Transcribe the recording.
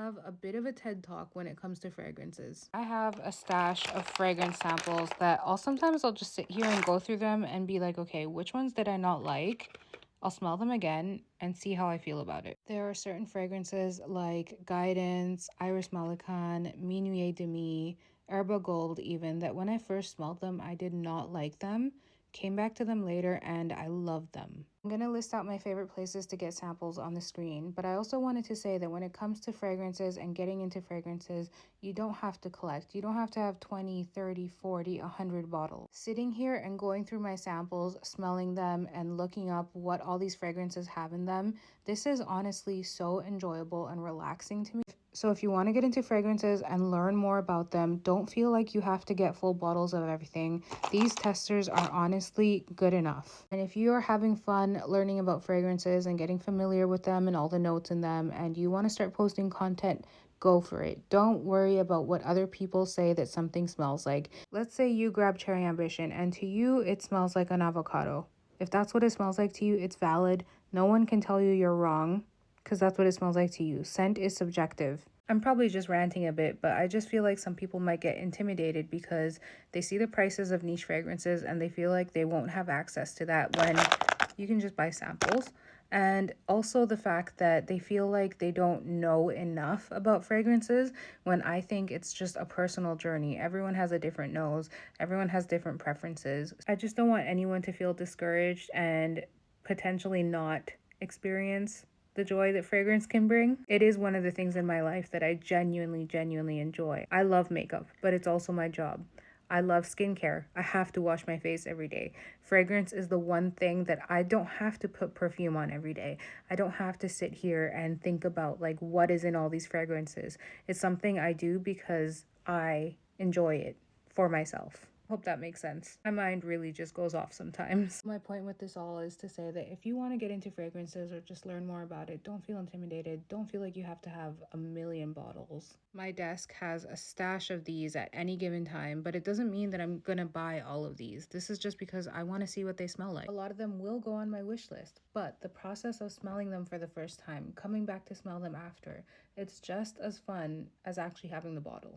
have a bit of a TED talk when it comes to fragrances. I have a stash of fragrance samples that sometimes I'll just sit here and go through them and be like, okay, which ones did I not like? I'll smell them again and see how I feel about it. There are certain fragrances like Guidance, Iris Malacan, Minuit Demi, Herba Gold even, that when I first smelled them, I did not like them. Came back to them later and I loved them. I'm going to list out my favorite places to get samples on the screen, but I also wanted to say that when it comes to fragrances and getting into fragrances, you don't have to collect. You don't have to have 20, 30, 40, 100 bottles. Sitting here and going through my samples, smelling them and looking up what all these fragrances have in them, this is honestly so enjoyable and relaxing to me. So if you want to get into fragrances and learn more about them, don't feel like you have to get full bottles of everything. These testers are honestly good enough. And if you are having fun learning about fragrances and getting familiar with them and all the notes in them, and you want to start posting content, go for it. Don't worry about what other people say that something smells like. Let's say you grab Cherry Ambition and to you it smells like an avocado. If that's what it smells like to you, it's valid. No one can tell you you're wrong, because that's what it smells like to you. Scent is subjective. I'm probably just ranting a bit, but I just feel like some people might get intimidated because they see the prices of niche fragrances and they feel like they won't have access to that when you can just buy samples. And also the fact that they feel like they don't know enough about fragrances, when I think it's just a personal journey. Everyone has a different nose. Everyone has different preferences. I just don't want anyone to feel discouraged and potentially not experience the joy that fragrance can bring. It is one of the things in my life that I genuinely enjoy. I love makeup, but it's also my job. I love skincare. I have to wash my face every day. Fragrance is the one thing that I don't have to put perfume on every day. I don't have to sit here and think about like what is in all these fragrances. It's something I do because I enjoy it for myself. Hope that makes sense. My mind really just goes off sometimes. My point with this all is to say that if you want to get into fragrances or just learn more about it, don't feel intimidated. Don't feel like you have to have a million bottles. My desk has a stash of these at any given time, but it doesn't mean that I'm gonna buy all of these. This is just because I want to see what they smell like. A lot of them will go on my wish list, but the process of smelling them for the first time, coming back to smell them after, it's just as fun as actually having the bottle.